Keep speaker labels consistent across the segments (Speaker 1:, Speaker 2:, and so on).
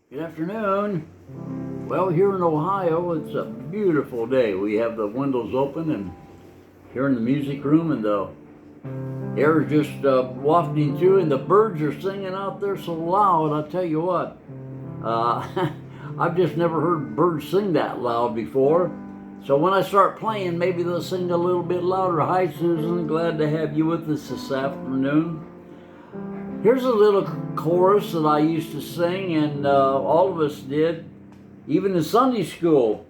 Speaker 1: Good afternoon. Well, here in Ohio, it's a beautiful day. We have the windows open and here in the music room, and the air is just wafting through, and the birds are singing out there so loud. I tell you what, I've just never heard birds sing that loud before. So when I start playing, maybe they'll sing a little bit louder. Hi, Susan. Glad to have you with us this afternoon. Here's a little chorus that I used to sing, and all of us did, even in Sunday school.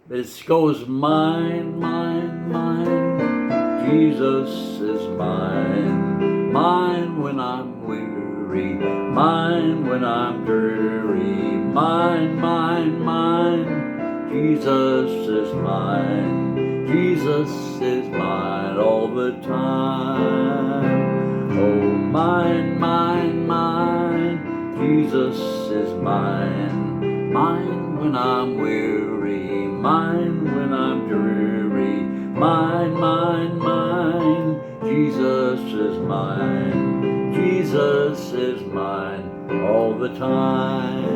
Speaker 1: It goes, mine, mine, mine, Jesus is mine. Mine when I'm weary, mine when I'm dreary. Mine, mine, mine, Jesus is mine. Jesus is mine all the time. Oh, mine, mine, mine, Jesus is mine. Mine when I'm weary, mine when I'm dreary. Mine, mine, mine, Jesus is mine. Jesus is mine all the time.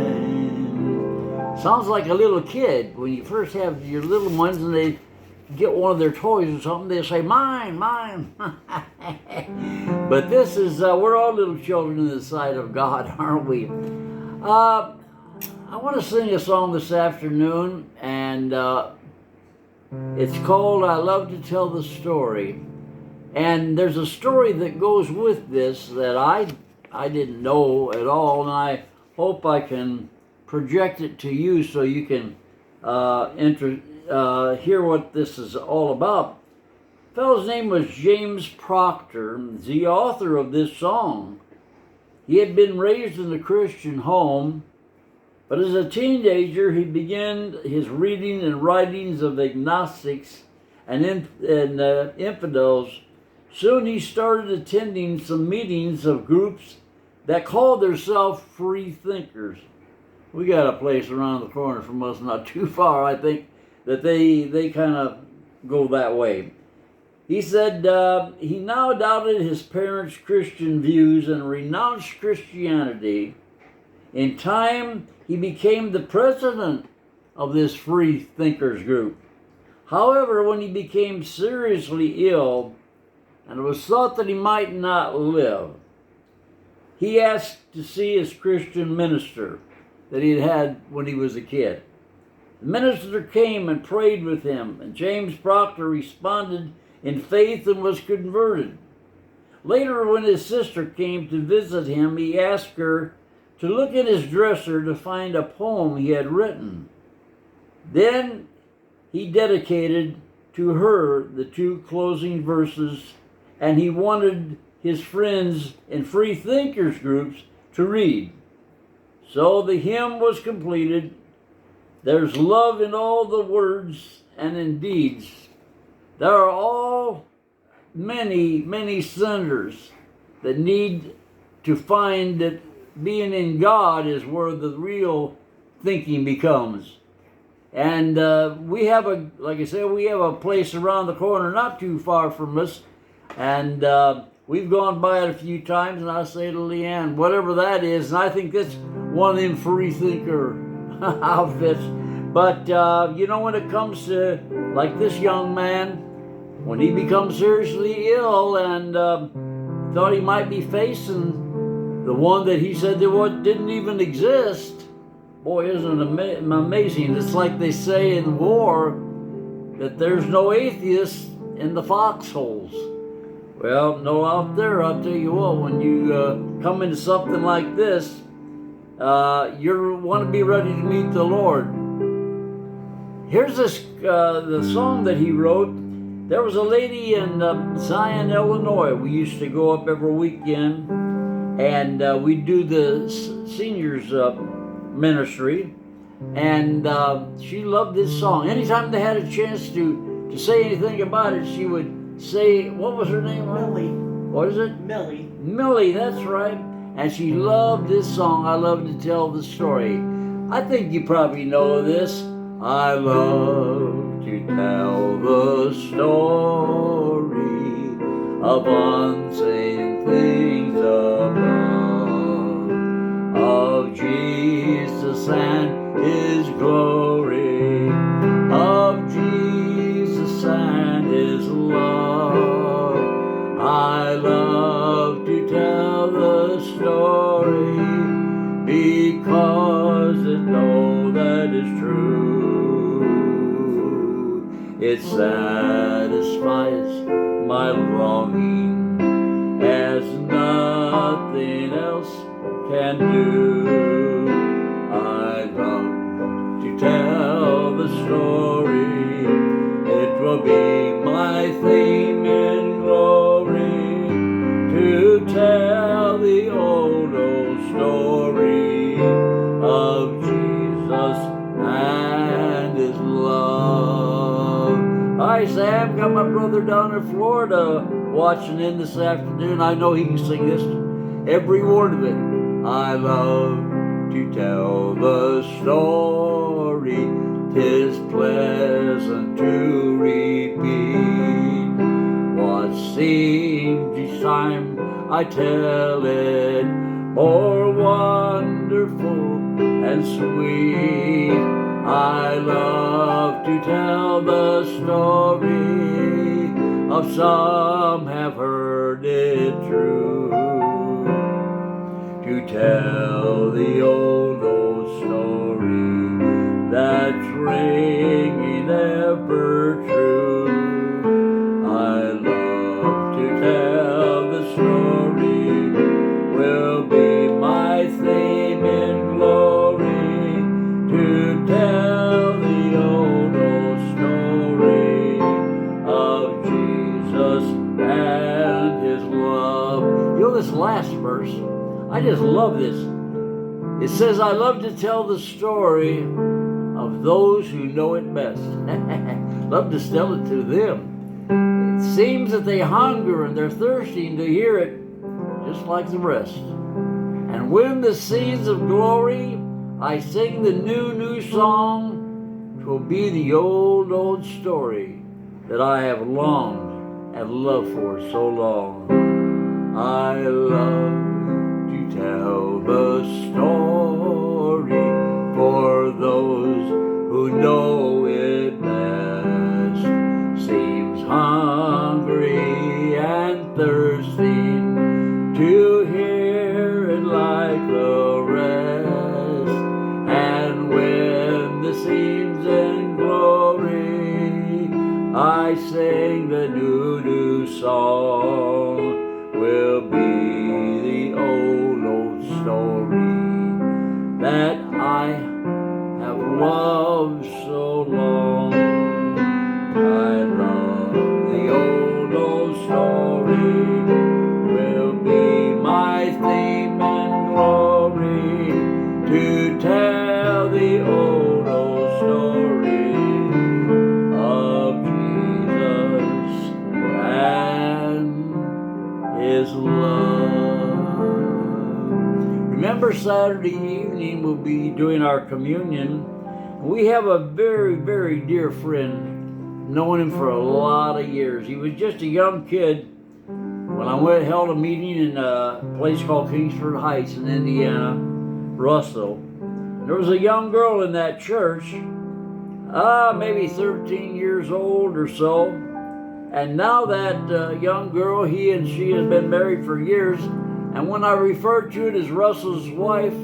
Speaker 1: Sounds like a little kid when you first have your little ones and they get one of their toys or something, they say, mine, mine. But this is, we're all little children in the sight of God, aren't we? I want to sing a song this afternoon, and it's called I Love to Tell the Story. And there's a story that goes with this that I didn't know at all, and I hope I can project it to you so you can hear what this is all about. The fellow's name was James Proctor, the author of this song. He had been raised in a Christian home, but as a teenager he began his reading and writings of agnostics and infidels. Soon he started attending some meetings of groups that called themselves free thinkers. We got a place around the corner from us, not too far, I think, that they kind of go that way. He said he now doubted his parents' Christian views and renounced Christianity. In time, he became the president of this free thinkers group. However, when he became seriously ill and it was thought that he might not live, he asked to see his Christian minister that he had when he was a kid. The minister came and prayed with him, and James Proctor responded in faith and was converted. Later, when his sister came to visit him, he asked her to look in his dresser to find a poem he had written. Then he dedicated to her the 2 closing verses, and he wanted his friends in free thinkers groups to read. So the hymn was completed. There's love in all the words and in deeds. There are all many, many sinners that need to find that being in God is where the real thinking becomes. And we have like I said, we have a place around the corner not too far from us. And we've gone by it a few times, and I say to Leanne, whatever that is, and I think that's one of them free thinker outfits. But, when it comes to, like this young man, when he becomes seriously ill and thought he might be facing the one that he said didn't even exist, boy, isn't it amazing? It's like they say in war that there's no atheists in the foxholes. Well, no, out there, I'll tell you what, when you come into something like this, you want to be ready to meet the Lord. Here's the song that he wrote. There was a lady in Zion, Illinois. We used to go up every weekend, and we'd do the seniors ministry, and she loved this song. Anytime they had a chance to say anything about it, she would say, what was her name?
Speaker 2: Millie.
Speaker 1: What is it?
Speaker 2: Millie.
Speaker 1: Millie, that's right. And she loved this song, I Love to Tell the Story. I think you probably know this. I love to tell the story of unseen things above, of Jesus because it know that is true. It satisfies my longing as nothing else can do. I love to tell the story. It will be my theme in glory to tell the old story of Jesus and His love. Hi Sam, got my brother down in Florida watching in this afternoon. I know he can sing this, every word of it. I love to tell the story, 'tis pleasant to repeat what seems each time I tell it more wonderful and sweet. I love to tell the story of some have heard it true, to tell the old story that's ringing ever true. I love to tell the story, will be my theme in glory, to tell the old story of Jesus and His love. You know this last verse, I just love this. It says, I love to tell the story of those who know it best. Love to tell it to them. It seems that they hunger and they're thirsting to hear it just like the rest. And when the scenes of glory, I sing the new song, 'twill be the old story that I have longed and loved for so long. I love to tell the story for those who know it best. Seems hungry and thirsting to hear it like the rest. And when the scenes in glory, I sing the new song, will be the old story that I have loved so long. I love the old story, will be my theme and glory, to tell the old story of Jesus and His love. Remember, Saturday evening we'll be doing our communion. We have a very, very dear friend, known him for a lot of years. He was just a young kid when I held a meeting in a place called Kingsford Heights in Indiana, Russell. There was a young girl in that church, maybe 13 years old or so. And now that young girl, he and she has been married for years. And when I refer to it as Russell's wife,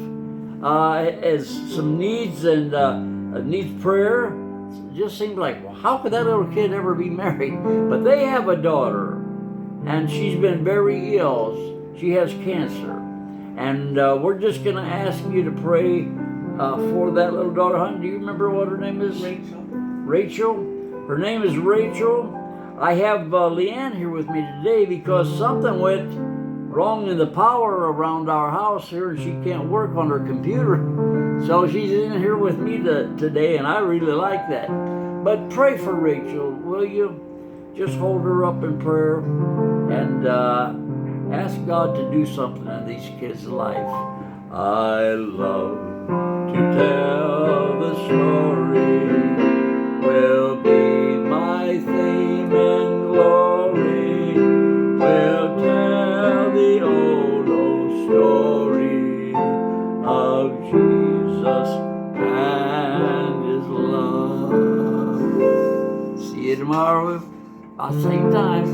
Speaker 1: as some needs and needs prayer, it just seems like, well, how could that little kid ever be married? But they have a daughter, and she's been very ill. She has cancer. And we're just going to ask you to pray for that little daughter. Honey, do you remember what her name is?
Speaker 2: Rachel.
Speaker 1: Rachel? Her name is Rachel. I have Leanne here with me today because something went wrong in the power around our house here, and she can't work on her computer. So she's in here with me today, and I really like that. But pray for Rachel, will you? Just hold her up in prayer and ask God to do something in these kids' life. I love to tell the story, will be my theme and glory, will tell the old story of Jesus and His love. See you tomorrow, about the same time.